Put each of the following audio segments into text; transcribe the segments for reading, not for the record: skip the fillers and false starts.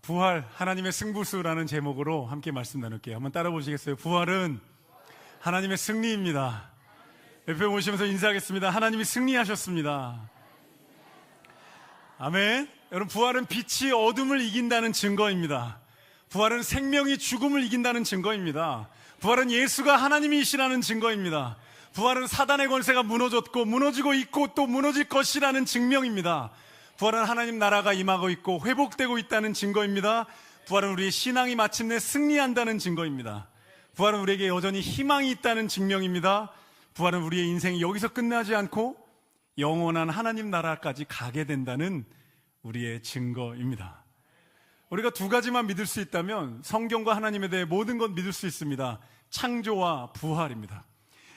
부활, 하나님의 승부수라는 제목으로 함께 말씀 나눌게요. 한번 따라 보시겠어요? 부활은 하나님의 승리입니다. 옆에 오시면서 인사하겠습니다. 하나님이 승리하셨습니다. 아멘. 여러분, 부활은 빛이 어둠을 이긴다는 증거입니다. 부활은 생명이 죽음을 이긴다는 증거입니다. 부활은 예수가 하나님이시라는 증거입니다. 부활은 사단의 권세가 무너졌고 무너지고 있고 또 무너질 것이라는 증명입니다. 부활은 하나님 나라가 임하고 있고 회복되고 있다는 증거입니다. 부활은 우리의 신앙이 마침내 승리한다는 증거입니다. 부활은 우리에게 여전히 희망이 있다는 증명입니다. 부활은 우리의 인생이 여기서 끝나지 않고 영원한 하나님 나라까지 가게 된다는 우리의 증거입니다. 우리가 두 가지만 믿을 수 있다면 성경과 하나님에 대해 모든 것 믿을 수 있습니다. 창조와 부활입니다.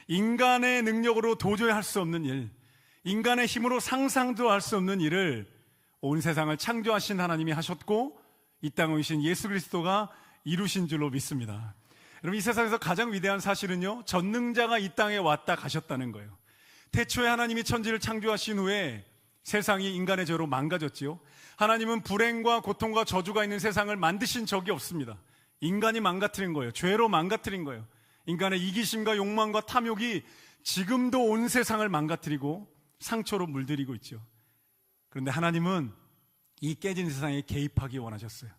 인간의 능력으로 도저히 할 수 없는 일, 인간의 힘으로 상상도 할 수 없는 일을 온 세상을 창조하신 하나님이 하셨고 이 땅에 오신 예수 그리스도가 이루신 줄로 믿습니다. 여러분, 이 세상에서 가장 위대한 사실은요, 전능자가 이 땅에 왔다 가셨다는 거예요. 태초에 하나님이 천지를 창조하신 후에 세상이 인간의 죄로 망가졌지요. 하나님은 불행과 고통과 저주가 있는 세상을 만드신 적이 없습니다. 인간이 망가뜨린 거예요. 죄로 망가뜨린 거예요. 인간의 이기심과 욕망과 탐욕이 지금도 온 세상을 망가뜨리고 상처로 물들이고 있죠. 그런데 하나님은 이 깨진 세상에 개입하기 원하셨어요.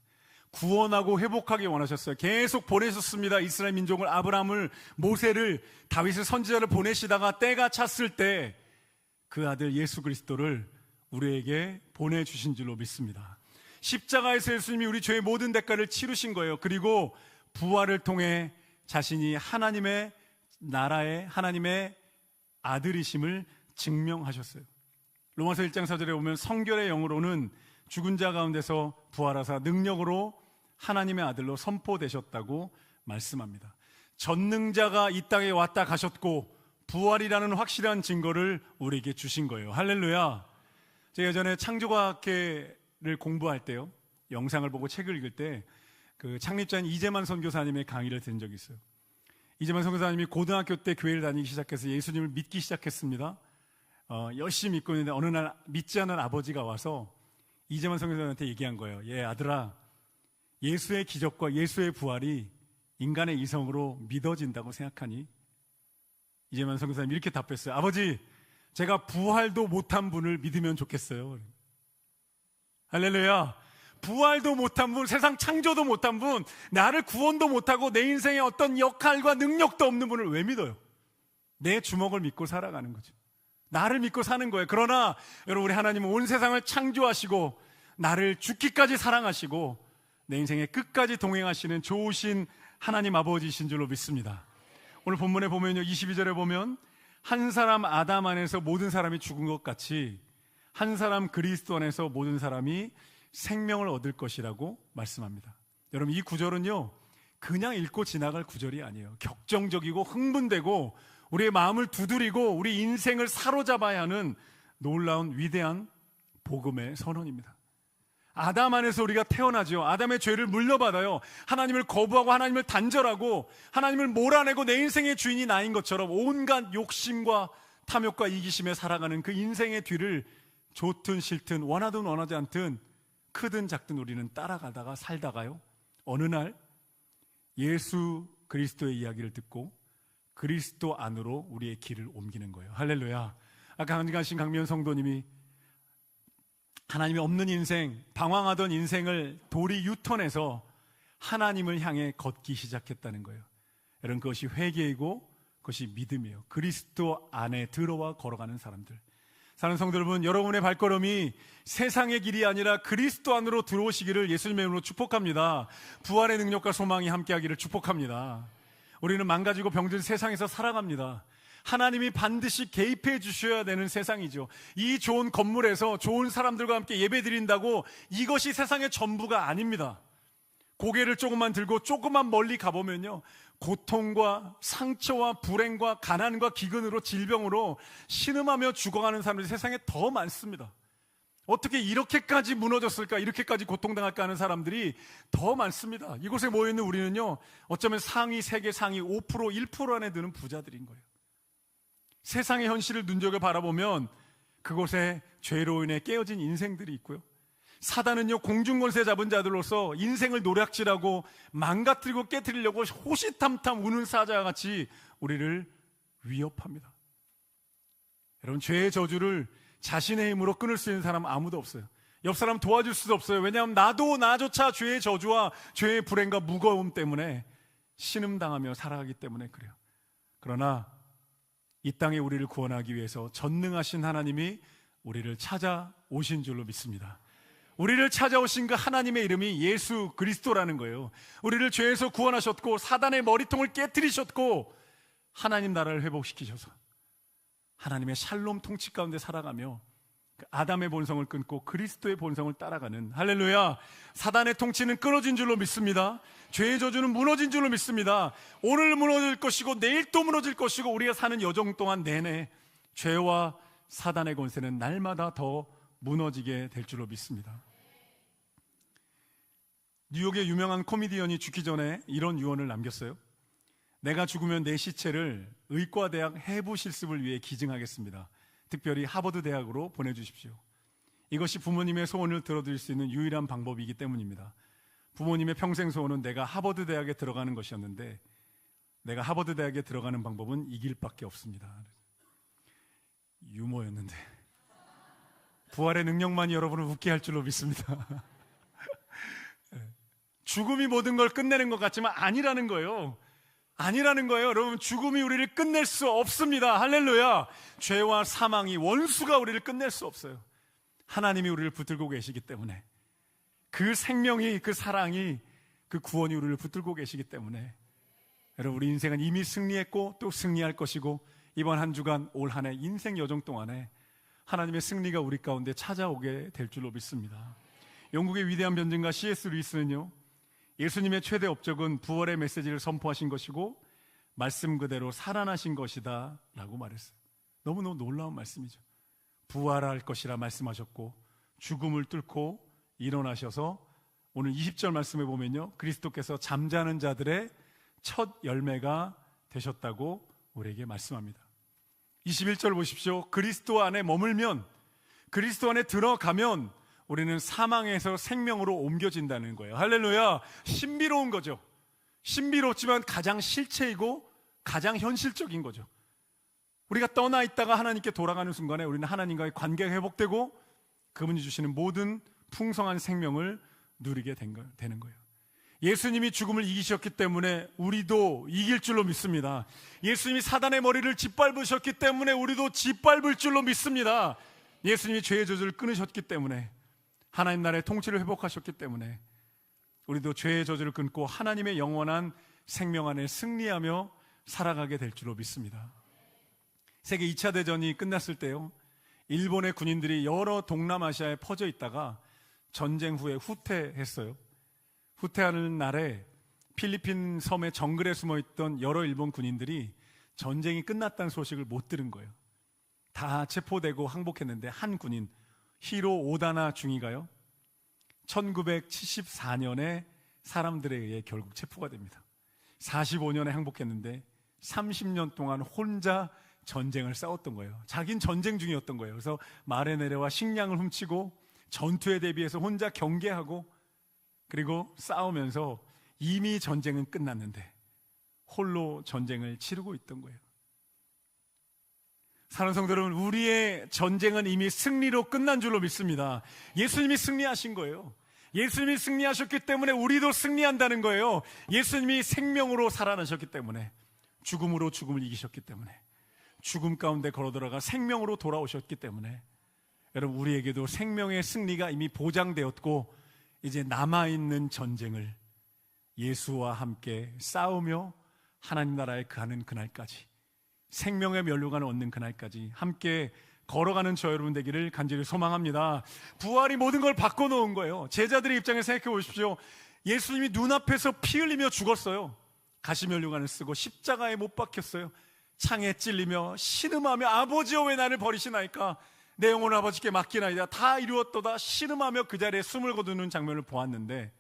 구원하고 회복하기 원하셨어요. 계속 보내셨습니다. 이스라엘 민족을, 아브라함을, 모세를, 다윗을, 선지자를 보내시다가 때가 찼을 때 그 아들 예수 그리스도를 우리에게 보내주신 줄로 믿습니다. 십자가에서 예수님이 우리 죄의 모든 대가를 치르신 거예요. 그리고 부활을 통해 자신이 하나님의 나라의 하나님의 아들이심을 증명하셨어요. 로마서 1장 4절에 보면 성결의 영으로는 죽은 자 가운데서 부활하사 능력으로 하나님의 아들로 선포되셨다고 말씀합니다. 전능자가 이 땅에 왔다 가셨고 부활이라는 확실한 증거를 우리에게 주신 거예요. 할렐루야. 제가 예전에 창조과학회를 공부할 때요, 영상을 보고 책을 읽을 때 그 창립자인 이재만 선교사님의 강의를 들은 적이 있어요. 이재만 선교사님이 고등학교 때 교회를 다니기 시작해서 예수님을 믿기 시작했습니다. 열심히 믿고 있는데 어느 날 믿지 않은 아버지가 와서 이재만 선교사님한테 얘기한 거예요. 아들아, 예수의 기적과 예수의 부활이 인간의 이성으로 믿어진다고 생각하니? 이재만 선교사님이 이렇게 답했어요. 아버지, 제가 부활도 못한 분을 믿으면 좋겠어요. 할렐루야. 부활도 못한 분, 세상 창조도 못한 분, 나를 구원도 못하고 내 인생에 어떤 역할과 능력도 없는 분을 왜 믿어요? 내 주먹을 믿고 살아가는 거죠. 나를 믿고 사는 거예요. 그러나 여러분, 우리 하나님은 온 세상을 창조하시고 나를 죽기까지 사랑하시고 내 인생의 끝까지 동행하시는 좋으신 하나님 아버지이신 줄로 믿습니다. 오늘 본문에 보면요, 22절에 보면 한 사람 아담 안에서 모든 사람이 죽은 것 같이 한 사람 그리스도 안에서 모든 사람이 생명을 얻을 것이라고 말씀합니다. 여러분, 이 구절은요, 그냥 읽고 지나갈 구절이 아니에요. 격정적이고 흥분되고 우리의 마음을 두드리고 우리 인생을 사로잡아야 하는 놀라운 위대한 복음의 선언입니다. 아담 안에서 우리가 태어나죠. 아담의 죄를 물려받아요. 하나님을 거부하고 하나님을 단절하고 하나님을 몰아내고 내 인생의 주인이 나인 것처럼 온갖 욕심과 탐욕과 이기심에 살아가는 그 인생의 뒤를 좋든 싫든 원하든 원하지 않든 크든 작든 우리는 따라가다가 살다가요, 어느 날 예수 그리스도의 이야기를 듣고 그리스도 안으로 우리의 길을 옮기는 거예요. 할렐루야. 아까 강직하신 강미연 성도님이 하나님이 없는 인생, 방황하던 인생을 도리 유턴해서 하나님을 향해 걷기 시작했다는 거예요. 여러분, 그것이 회개이고 그것이 믿음이에요. 그리스도 안에 들어와 걸어가는 사람들. 사랑하는 성도 여러분, 여러분의 발걸음이 세상의 길이 아니라 그리스도 안으로 들어오시기를 예수님의 이름으로 축복합니다. 부활의 능력과 소망이 함께하기를 축복합니다. 우리는 망가지고 병든 세상에서 살아갑니다. 하나님이 반드시 개입해 주셔야 되는 세상이죠. 이 좋은 건물에서 좋은 사람들과 함께 예배 드린다고 이것이 세상의 전부가 아닙니다. 고개를 조금만 들고 조금만 멀리 가보면요, 고통과 상처와 불행과 가난과 기근으로 질병으로 신음하며 죽어가는 사람들이 세상에 더 많습니다. 어떻게 이렇게까지 무너졌을까, 이렇게까지 고통당할까 하는 사람들이 더 많습니다. 이곳에 모여있는 우리는요, 어쩌면 상위 세계 상위 5%, 1% 안에 드는 부자들인 거예요. 세상의 현실을 눈여겨 바라보면 그곳에 죄로 인해 깨어진 인생들이 있고요, 사단은요, 공중권세 잡은 자들로서 인생을 노략질하고 망가뜨리고 깨뜨리려고 호시탐탐 우는 사자와 같이 우리를 위협합니다. 여러분, 죄의 저주를 자신의 힘으로 끊을 수 있는 사람 아무도 없어요. 옆 사람 도와줄 수도 없어요. 왜냐하면 나조차 죄의 저주와 죄의 불행과 무거움 때문에 신음당하며 살아가기 때문에 그래요. 그러나 이 땅에 우리를 구원하기 위해서 전능하신 하나님이 우리를 찾아오신 줄로 믿습니다. 우리를 찾아오신 그 하나님의 이름이 예수 그리스도라는 거예요. 우리를 죄에서 구원하셨고 사단의 머리통을 깨뜨리셨고 하나님 나라를 회복시키셔서 하나님의 샬롬 통치 가운데 살아가며 아담의 본성을 끊고 그리스도의 본성을 따라가는, 할렐루야, 사단의 통치는 끊어진 줄로 믿습니다. 죄의 저주는 무너진 줄로 믿습니다. 오늘 무너질 것이고 내일 또 무너질 것이고 우리가 사는 여정 동안 내내 죄와 사단의 권세는 날마다 더 무너지게 될 줄로 믿습니다. 뉴욕의 유명한 코미디언이 죽기 전에 이런 유언을 남겼어요. 내가 죽으면 내 시체를 의과대학 해부 실습을 위해 기증하겠습니다. 특별히 하버드 대학으로 보내주십시오. 이것이 부모님의 소원을 들어드릴 수 있는 유일한 방법이기 때문입니다. 부모님의 평생 소원은 내가 하버드 대학에 들어가는 것이었는데 내가 하버드 대학에 들어가는 방법은 이 길밖에 없습니다. 유머였는데 부활의 능력만이 여러분을 웃게 할 줄로 믿습니다. 죽음이 모든 걸 끝내는 것 같지만 아니라는 거예요. 여러분, 죽음이 우리를 끝낼 수 없습니다. 할렐루야. 죄와 사망이, 원수가 우리를 끝낼 수 없어요. 하나님이 우리를 붙들고 계시기 때문에, 그 생명이, 그 사랑이, 그 구원이 우리를 붙들고 계시기 때문에 여러분, 우리 인생은 이미 승리했고 또 승리할 것이고 이번 한 주간, 올 한 해 인생 여정 동안에 하나님의 승리가 우리 가운데 찾아오게 될 줄로 믿습니다. 영국의 위대한 변증가 C.S. 루이스는요, 예수님의 최대 업적은 부활의 메시지를 선포하신 것이고 말씀 그대로 살아나신 것이다 라고 말했어요. 너무너무 놀라운 말씀이죠. 부활할 것이라 말씀하셨고 죽음을 뚫고 일어나셔서 오늘 20절 말씀에 보면요, 그리스도께서 잠자는 자들의 첫 열매가 되셨다고 우리에게 말씀합니다. 21절 보십시오. 그리스도 안에 머물면, 그리스도 안에 들어가면 우리는 사망에서 생명으로 옮겨진다는 거예요. 할렐루야. 신비로운 거죠. 신비롭지만 가장 실체이고 가장 현실적인 거죠. 우리가 떠나 있다가 하나님께 돌아가는 순간에 우리는 하나님과의 관계가 회복되고 그분이 주시는 모든 풍성한 생명을 누리게 되는 거예요. 예수님이 죽음을 이기셨기 때문에 우리도 이길 줄로 믿습니다. 예수님이 사단의 머리를 짓밟으셨기 때문에 우리도 짓밟을 줄로 믿습니다. 예수님이 죄의 저주를 끊으셨기 때문에, 하나님 나라의 통치를 회복하셨기 때문에 우리도 죄의 저주를 끊고 하나님의 영원한 생명 안에 승리하며 살아가게 될 줄로 믿습니다. 세계 2차 대전이 끝났을 때요, 일본의 군인들이 여러 동남아시아에 퍼져 있다가 전쟁 후에 후퇴했어요. 후퇴하는 날에 필리핀 섬의 정글에 숨어있던 여러 일본 군인들이 전쟁이 끝났다는 소식을 못 들은 거예요. 다 체포되고 항복했는데 한 군인, 히로 오다나 중위가요, 1974년에 사람들에 의해 결국 체포가 됩니다. 45년에 항복했는데 30년 동안 혼자 전쟁을 싸웠던 거예요. 자긴 전쟁 중이었던 거예요. 그래서 말에 내려와 식량을 훔치고 전투에 대비해서 혼자 경계하고 그리고 싸우면서 이미 전쟁은 끝났는데 홀로 전쟁을 치르고 있던 거예요. 사랑하는 성도 여러분, 우리의 전쟁은 이미 승리로 끝난 줄로 믿습니다. 예수님이 승리하신 거예요. 예수님이 승리하셨기 때문에 우리도 승리한다는 거예요. 예수님이 생명으로 살아나셨기 때문에, 죽음으로 죽음을 이기셨기 때문에, 죽음 가운데 걸어들어가 생명으로 돌아오셨기 때문에 여러분, 우리에게도 생명의 승리가 이미 보장되었고 이제 남아있는 전쟁을 예수와 함께 싸우며 하나님 나라에 가는 그날까지, 생명의 면류관을 얻는 그날까지 함께 걸어가는 저 여러분 되기를 간절히 소망합니다. 부활이 모든 걸 바꿔놓은 거예요. 제자들의 입장에서 생각해 보십시오. 예수님이 눈앞에서 피 흘리며 죽었어요. 가시면류관을 쓰고 십자가에 못 박혔어요. 창에 찔리며 신음하며 아버지여 왜 나를 버리시나이까, 내 영혼 아버지께 맡기나이다, 다 이루었도다 신음하며 그 자리에 숨을 거두는 장면을 보았는데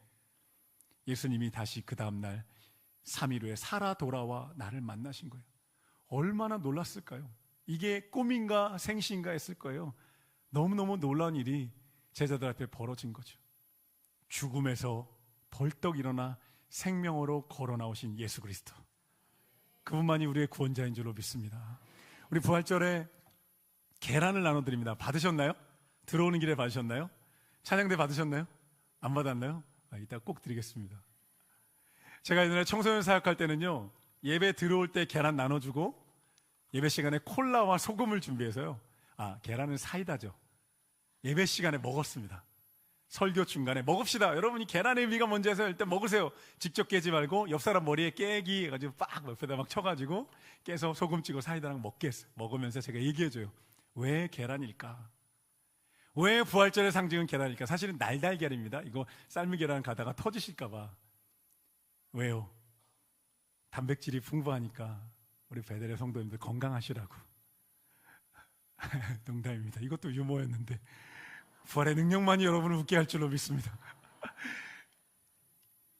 예수님이 다시 그 다음날 3일 후에 살아 돌아와 나를 만나신 거예요. 얼마나 놀랐을까요? 이게 꿈인가 생시인가 했을 거예요. 너무너무 놀라운 일이 제자들 앞에 벌어진 거죠. 죽음에서 벌떡 일어나 생명으로 걸어 나오신 예수 그리스도, 그분만이 우리의 구원자인 줄로 믿습니다. 우리 부활절에 계란을 나눠드립니다. 받으셨나요? 들어오는 길에 받으셨나요? 찬양대 받으셨나요? 안 받았나요? 이따 꼭 드리겠습니다. 제가 옛날에 청소년 사역할 때는요, 예배 들어올 때 계란 나눠주고 예배 시간에 콜라와 소금을 준비해서요, 계란은 사이다죠, 예배 시간에 먹었습니다. 설교 중간에 먹읍시다, 여러분이 계란의 의미가 뭔지 해서 일단 먹으세요. 직접 깨지 말고 옆 사람 머리에 깨기 해가지고 빡 옆에다 막 쳐가지고 깨서 소금 찍고 사이다랑 먹게 했어요. 먹으면서 제가 얘기해줘요. 왜 계란일까? 왜 부활절의 상징은 계란일까? 사실은 날달걀입니다. 이거 삶은 계란 가다가 터지실까봐. 왜요? 단백질이 풍부하니까 우리 베델의 성도님들 건강하시라고. 농담입니다. 이것도 유머였는데 부활의 능력만이 여러분을 웃게 할 줄로 믿습니다.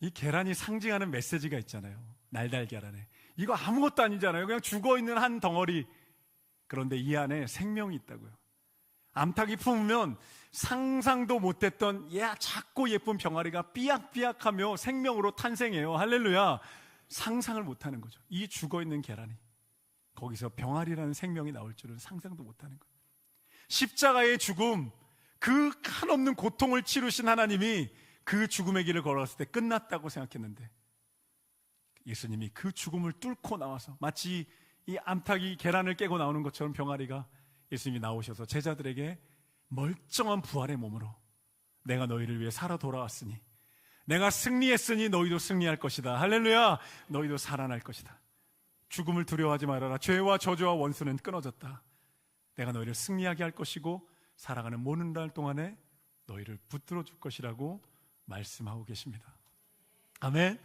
이 계란이 상징하는 메시지가 있잖아요. 날달걀 안에. 이거 아무것도 아니잖아요. 그냥 죽어있는 한 덩어리. 그런데 이 안에 생명이 있다고요. 암탉이 품으면 상상도 못했던 작고 예쁜 병아리가 삐약삐약하며 생명으로 탄생해요. 할렐루야. 상상을 못하는 거죠. 이 죽어있는 계란이 거기서 병아리라는 생명이 나올 줄은 상상도 못하는 거예요. 십자가의 죽음, 그 한없는 고통을 치르신 하나님이 그 죽음의 길을 걸어갔을 때 끝났다고 생각했는데 예수님이 그 죽음을 뚫고 나와서 마치 이 암탉이 계란을 깨고 나오는 것처럼 병아리가 예수님이 나오셔서 제자들에게 멀쩡한 부활의 몸으로 내가 너희를 위해 살아 돌아왔으니, 내가 승리했으니 너희도 승리할 것이다. 할렐루야. 너희도 살아날 것이다. 죽음을 두려워하지 말아라. 죄와 저주와 원수는 끊어졌다. 내가 너희를 승리하게 할 것이고 살아가는 모든 날 동안에 너희를 붙들어 줄 것이라고 말씀하고 계십니다. 아멘.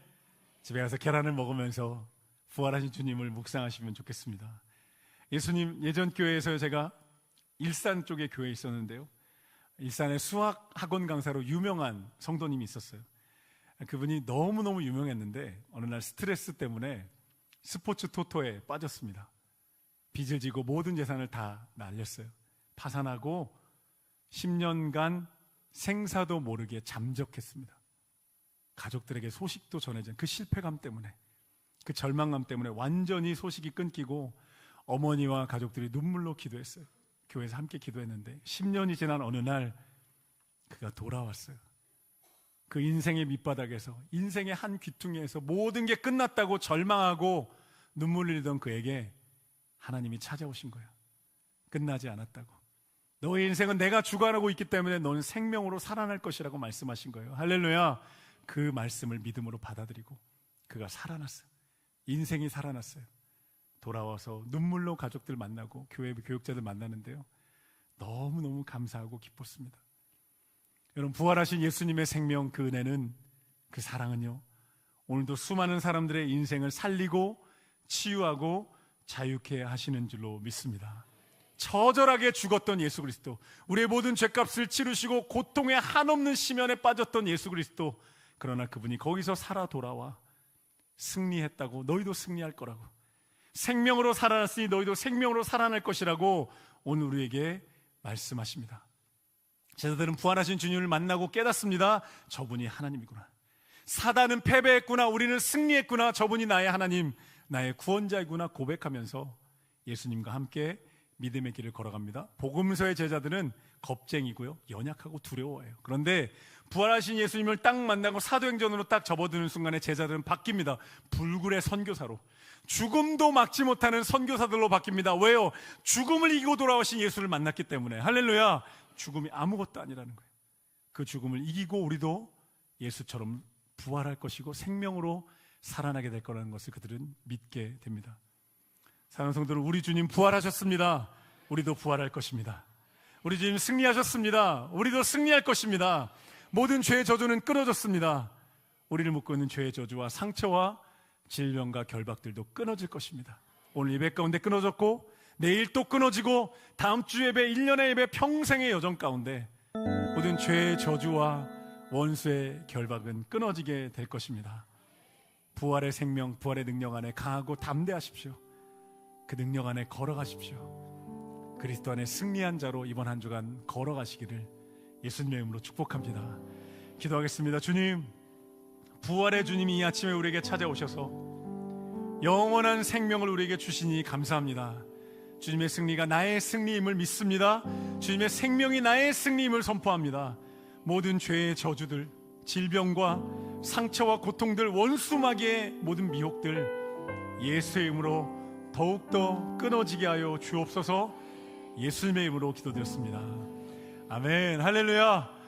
집에 가서 계란을 먹으면서 부활하신 주님을 묵상하시면 좋겠습니다. 예수님, 예전 교회에서 제가 일산 쪽에 교회에 있었는데요, 일산의 수학 학원 강사로 유명한 성도님이 있었어요. 그분이 너무너무 유명했는데 어느 날 스트레스 때문에 스포츠 토토에 빠졌습니다. 빚을 지고 모든 재산을 다 날렸어요. 파산하고 10년간 생사도 모르게 잠적했습니다. 가족들에게 소식도 전해진 그 실패감 때문에, 그 절망감 때문에 완전히 소식이 끊기고 어머니와 가족들이 눈물로 기도했어요. 교회에서 함께 기도했는데 10년이 지난 어느 날 그가 돌아왔어요. 그 인생의 밑바닥에서, 인생의 한 귀퉁이에서 모든 게 끝났다고 절망하고 눈물 흘리던 그에게 하나님이 찾아오신 거예요. 끝나지 않았다고. 너의 인생은 내가 주관하고 있기 때문에 너는 생명으로 살아날 것이라고 말씀하신 거예요. 할렐루야. 그 말씀을 믿음으로 받아들이고 그가 살아났어요. 인생이 살아났어요. 돌아와서 눈물로 가족들 만나고 교회 교육자들 만나는데요, 너무너무 감사하고 기뻤습니다. 여러분, 부활하신 예수님의 생명, 그 은혜는, 그 사랑은요, 오늘도 수많은 사람들의 인생을 살리고 치유하고 자유케 하시는 줄로 믿습니다. 처절하게 죽었던 예수 그리스도, 우리의 모든 죄값을 치르시고 고통의 한없는 심연에 빠졌던 예수 그리스도, 그러나 그분이 거기서 살아 돌아와 승리했다고, 너희도 승리할 거라고, 생명으로 살아났으니 너희도 생명으로 살아날 것이라고 오늘 우리에게 말씀하십니다. 제자들은 부활하신 주님을 만나고 깨닫습니다. 저분이 하나님이구나. 사단은 패배했구나. 우리는 승리했구나. 저분이 나의 하나님, 나의 구원자이구나 고백하면서 예수님과 함께 믿음의 길을 걸어갑니다. 복음서의 제자들은 겁쟁이고요, 연약하고 두려워해요. 그런데 부활하신 예수님을 딱 만나고 사도행전으로 딱 접어드는 순간에 제자들은 바뀝니다. 불굴의 선교사로, 죽음도 막지 못하는 선교사들로 바뀝니다. 왜요? 죽음을 이기고 돌아오신 예수를 만났기 때문에. 할렐루야. 죽음이 아무것도 아니라는 거예요. 그 죽음을 이기고 우리도 예수처럼 부활할 것이고 생명으로 살아나게 될 거라는 것을 그들은 믿게 됩니다. 사랑하는 성도들, 우리 주님 부활하셨습니다. 우리도 부활할 것입니다. 우리 주님 승리하셨습니다. 우리도 승리할 것입니다. 모든 죄의 저주는 끊어졌습니다. 우리를 묶고 있는 죄의 저주와 상처와 질병과 결박들도 끊어질 것입니다. 오늘 예배 가운데 끊어졌고 내일 또 끊어지고 다음 주 예배, 1년의 예배, 평생의 여정 가운데 모든 죄의 저주와 원수의 결박은 끊어지게 될 것입니다. 부활의 생명, 부활의 능력 안에 강하고 담대하십시오. 그 능력 안에 걸어가십시오. 그리스도 안에 승리한 자로 이번 한 주간 걸어가시기를 예수님의 이름으로 축복합니다. 기도하겠습니다. 주님, 부활의 주님이 이 아침에 우리에게 찾아오셔서 영원한 생명을 우리에게 주시니 감사합니다. 주님의 승리가 나의 승리임을 믿습니다. 주님의 생명이 나의 승리임을 선포합니다. 모든 죄의 저주들, 질병과 상처와 고통들, 원수마귀의 모든 미혹들 예수의 이름으로 더욱더 끊어지게 하여 주옵소서. 예수님의 이름으로 기도드렸습니다. 아멘. 할렐루야.